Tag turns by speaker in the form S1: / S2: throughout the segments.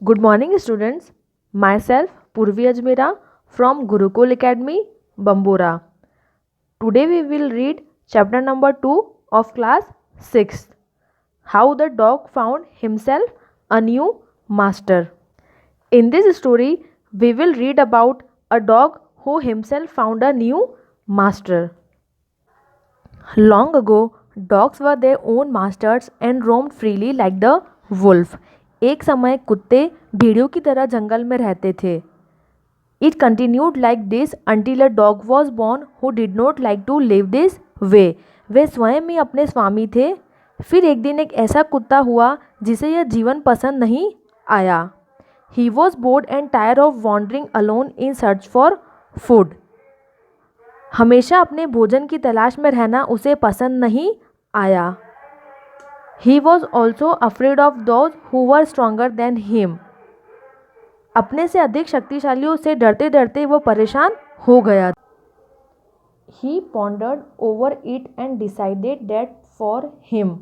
S1: Good morning, students. Myself, Purvi Ajmera from Gurukul Academy, Bambora. Today we will read chapter number 2 of class 6th. How the dog found himself a new master. In this story, we will read about a dog who himself found a new master. Long ago, dogs were their own masters and roamed freely like the wolf. एक समय कुत्ते भेड़ियों की तरह जंगल में रहते थे. It continued like this until a dog was born who did not like to live this way. वे स्वयं ही अपने स्वामी थे. फिर एक दिन एक ऐसा कुत्ता हुआ जिसे यह जीवन पसंद नहीं आया. He was bored and tired of wandering alone in search for food. हमेशा अपने भोजन की तलाश में रहना उसे पसंद नहीं आया. He was also afraid of those who were stronger than him. अपने से अधिक शक्तिशालियों से डरते डरते वो परेशान हो गया. He pondered over it and decided that for him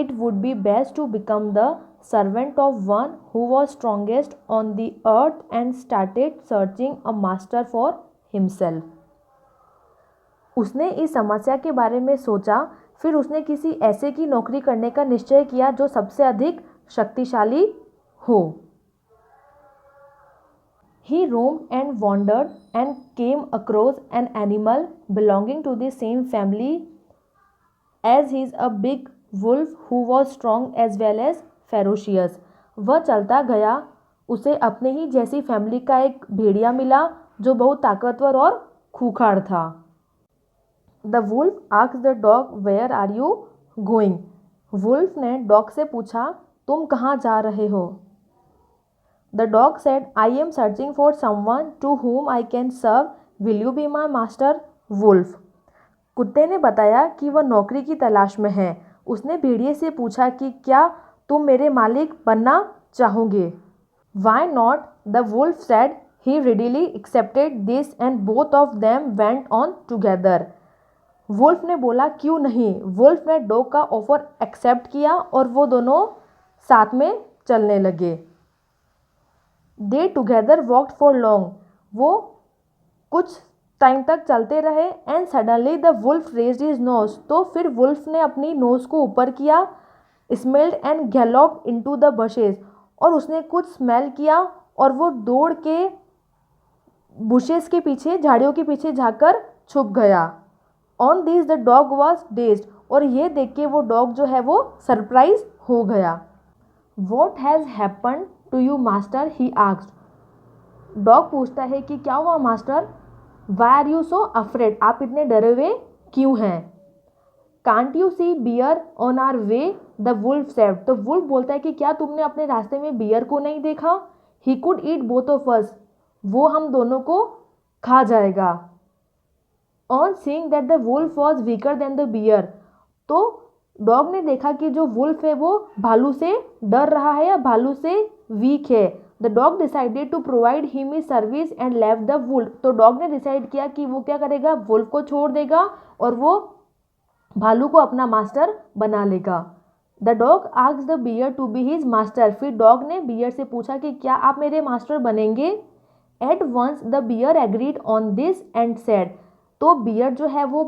S1: it would be best to become the servant of one who was strongest on the earth and started searching a master for himself. उसने इस समस्या के बारे में सोचा. फिर उसने किसी ऐसे की नौकरी करने का निश्चय किया जो सबसे अधिक शक्तिशाली हो. He roamed and wandered and came across an animal belonging to the same family as his, a big wolf who was strong as well as ferocious. वह चलता गया. उसे अपने ही जैसी फैमिली का एक भेड़िया मिला जो बहुत ताकतवर और खूंखार था. The wolf asked the dog, "Where are you going?" Wolf ने डॉग से पूछा, तुम कहाँ जा रहे हो? The dog said, "I am searching for someone to whom I can serve. Will you be my master?" Wolf. कुत्ते ने बताया कि वह नौकरी की तलाश में है. उसने भेड़िए से पूछा कि क्या तुम मेरे मालिक बनना चाहोगे? Why not? The wolf said. He readily accepted this and both of them went on together. Wolf ने बोला, क्यों नहीं? वुल्फ ने डॉग का ऑफर एक्सेप्ट किया और वो दोनों साथ में चलने लगे. They together walked for long. वो कुछ टाइम तक चलते रहे. And suddenly the wolf raised his nose. तो फिर वुल्फ ने अपनी नोज को ऊपर किया. Smelled and galloped into the bushes. और उसने कुछ स्मेल किया और वो दौड़ के बुशेस के पीछे, झाड़ियों के पीछे जाकर छुप गया. On this the dog was dazed. और ये देख के वो डॉग जो है वो सरप्राइज हो गया. What has happen to you master? He asked. Dog पूछता है कि क्या हुआ master? Why are you so afraid? आप इतने डरे हुए क्यों हैं? Can't you see bear on our way? The wolf said. तो वुल्फ बोलता है कि क्या तुमने अपने रास्ते में बियर को नहीं देखा? He could eat both of us. वो हम दोनों को खा जाएगा. On seeing that the wolf was weaker than the bear. तो डॉग ने देखा कि जो वुल्फ है वो भालू से डर रहा है या भालू से वीक है. The dog decided to provide him his service and left the wolf. तो डॉग ने डिसाइड किया कि वो क्या करेगा, वुल्फ को छोड़ देगा और वो भालू को अपना मास्टर बना लेगा. The dog asked the bear to be his master. फिर डॉग ने बियर से पूछा कि क्या आप मेरे मास्टर बनेंगे? At once the bear agreed on this and said. तो बियर जो है वो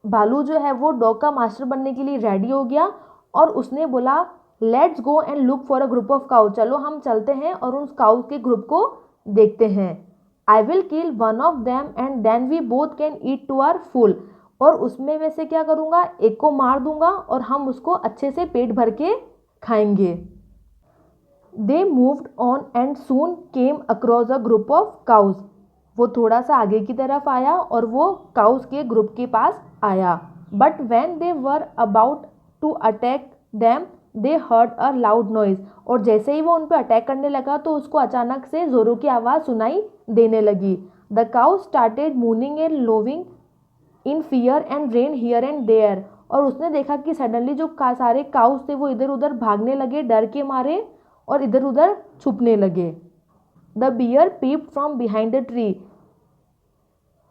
S1: भालू जो है वो डॉग का मास्टर बनने के लिए रेडी हो गया और उसने बोला, let's go and look for a group of cow. चलो हम चलते हैं और उस काउ के ग्रुप को देखते हैं. I will kill one of them and then we both can eat to our full. और उसमें में से क्या करूँगा, एक को मार दूंगा और हम उसको अच्छे से पेट भर के खाएंगे. They moved on and soon came across a group of cows. वो थोड़ा सा आगे की तरफ आया और वो काउस के ग्रुप के पास आया. But when they were about to attack them they heard a loud noise. और जैसे ही वो उन पर अटैक करने लगा तो उसको अचानक से जोरों की आवाज़ सुनाई देने लगी. The cow started mooing and lowing in fear and ran here and there. और उसने देखा कि सडनली जो सारे काउस थे वो इधर उधर भागने लगे डर के मारे और इधर उधर छुपने लगे. The bear peeped from behind the tree.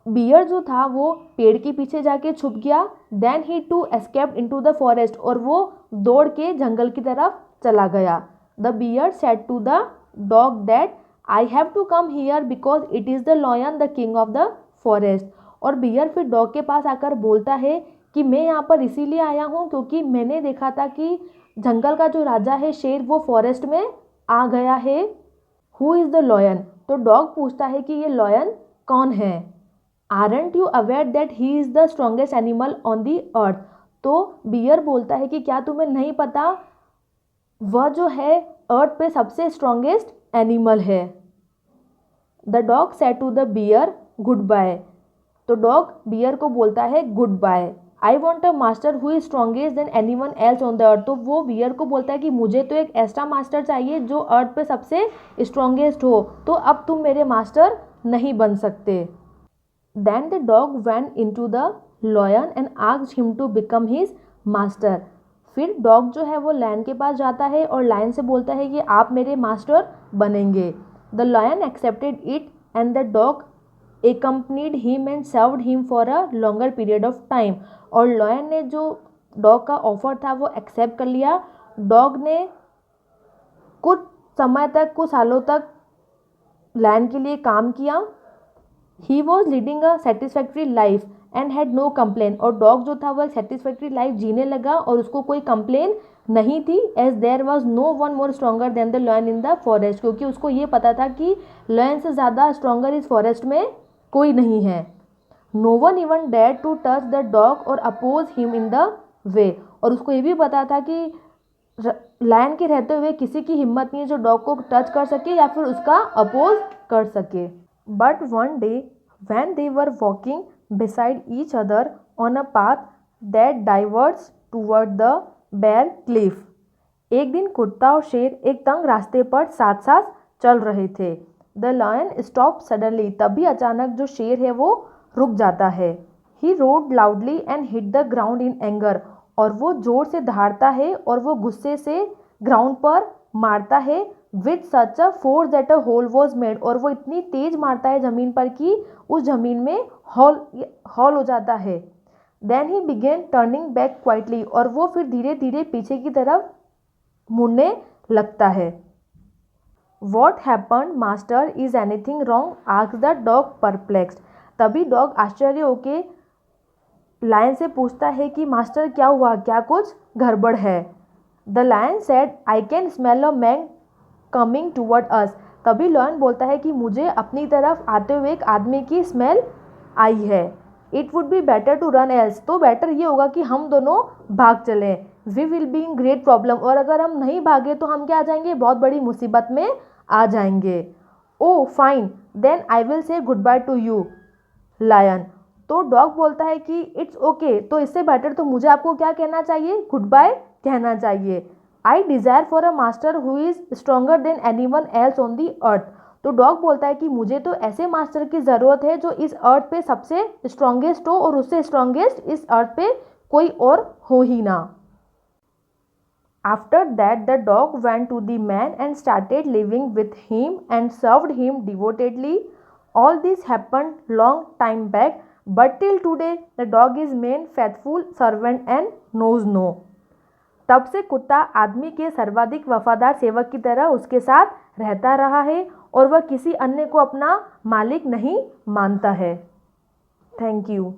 S1: Bear जो था वो पेड़ के पीछे जाके छुप गया. Then he too escaped into the forest. और वो दौड़ के जंगल की तरफ चला गया. The bear said to the dog that I have to come here because it is the lion the king of the forest. और बियर फिर डॉग के पास आकर बोलता है कि मैं यहाँ पर इसीलिए आया हूँ क्योंकि मैंने देखा था कि जंगल का जो राजा है शेर वो फॉरेस्ट में आ गया है। Who is the lion? तो डॉग पूछता है कि ये लॉयन कौन है। Aren't you aware that he is the strongest animal on the earth? तो बियर बोलता है कि क्या तुम्हें नहीं पता वह जो है अर्थ पे सबसे स्ट्रॉन्गेस्ट एनिमल है। The dog said to the bear goodbye. तो डॉग बियर को बोलता है goodbye. I want a master who is strongest than any one else on the earth. तो वो बियर को बोलता है कि मुझे तो एक ऐसा मास्टर चाहिए जो अर्थ पे सबसे स्ट्रॉन्गेस्ट हो, तो अब तुम मेरे मास्टर नहीं बन सकते। Then the dog went into the lion and asked him to become his master. फिर डॉग जो है वो लायन के पास जाता है और लायन से बोलता है कि आप मेरे मास्टर बनेंगे। The lion accepted it and the dog accompanied him and served him for a longer period of time। और लॉयन ने जो डॉग का ऑफर था वो एक्सेप्ट कर लिया। डॉग ने कुछ समय तक, कुछ सालों तक लॉयन के लिए काम किया। He was leading a satisfactory life and had no complain. और डॉग जो था वो एक सेटिस्फैक्ट्री लाइफ जीने लगा और उसको कोई कंप्लेन नहीं थी। As there was no one more stronger than the lion in the forest. क्योंकि उसको ये पता था कि लॉयन से ज़्यादा स्ट्रॉन्गर इस फॉरेस्ट में कोई नहीं है। No one even dare to touch the dog और oppose him in the way. और उसको ये भी पता था कि लायन के रहते हुए किसी की हिम्मत नहीं है जो डॉग को टच कर सके या फिर उसका अपोज कर सके। But one day when they were walking beside each other on a path that diverts toward the bare cliff। एक दिन कुत्ता और शेर एक तंग रास्ते पर साथ साथ चल रहे थे। The lion stop suddenly. तभी अचानक जो शेर है वो रुक जाता है। He roared loudly and hit the ground in anger. और वो जोर से दहाड़ता है और वो गुस्से से ग्राउंड पर मारता है। With such a force that a whole was made. और वो इतनी तेज मारता है ज़मीन पर कि उस ज़मीन में हॉल हो जाता है। Then he began turning back quietly. और वो फिर धीरे धीरे पीछे की तरफ मुड़ने लगता है। What happened master? Is anything wrong? Asked the dog perplexed. तभी डॉग आश्चर्य होके लायन से पूछता है कि मास्टर क्या हुआ, क्या कुछ गड़बड़ है? The lion said I can smell a man coming toward us. तभी लायन बोलता है कि मुझे अपनी तरफ आते हुए एक आदमी की स्मेल आई है। It would be better to run else. तो बेटर ये होगा कि हम दोनों भाग चलें। We will be in great problem. और अगर हम नहीं भागे तो हम क्या आ जाएंगे, बहुत बड़ी मुसीबत में आ जाएंगे। Oh fine then I will say good bye to you lion. तो डॉग बोलता है कि इट्स ओके, तो इससे बेटर तो मुझे आपको क्या कहना चाहिए, गुड बाय कहना चाहिए। I desire for a master who is stronger than any one else on the earth. तो डॉग बोलता है कि मुझे तो ऐसे मास्टर की ज़रूरत है जो इस अर्थ पे सबसे स्ट्रॉन्गेस्ट हो और उससे स्ट्रॉन्गेस्ट इस अर्थ पे कोई और हो ही ना। After that the dog went to the man and started living with him and served him devotedly. All this happened long time back but till today the dog is man faithful servant and knows no. तब से कुत्ता आदमी के सर्वाधिक वफादार सेवक की तरह उसके साथ रहता रहा है और वह किसी अन्य को अपना मालिक नहीं मानता है। Thank you.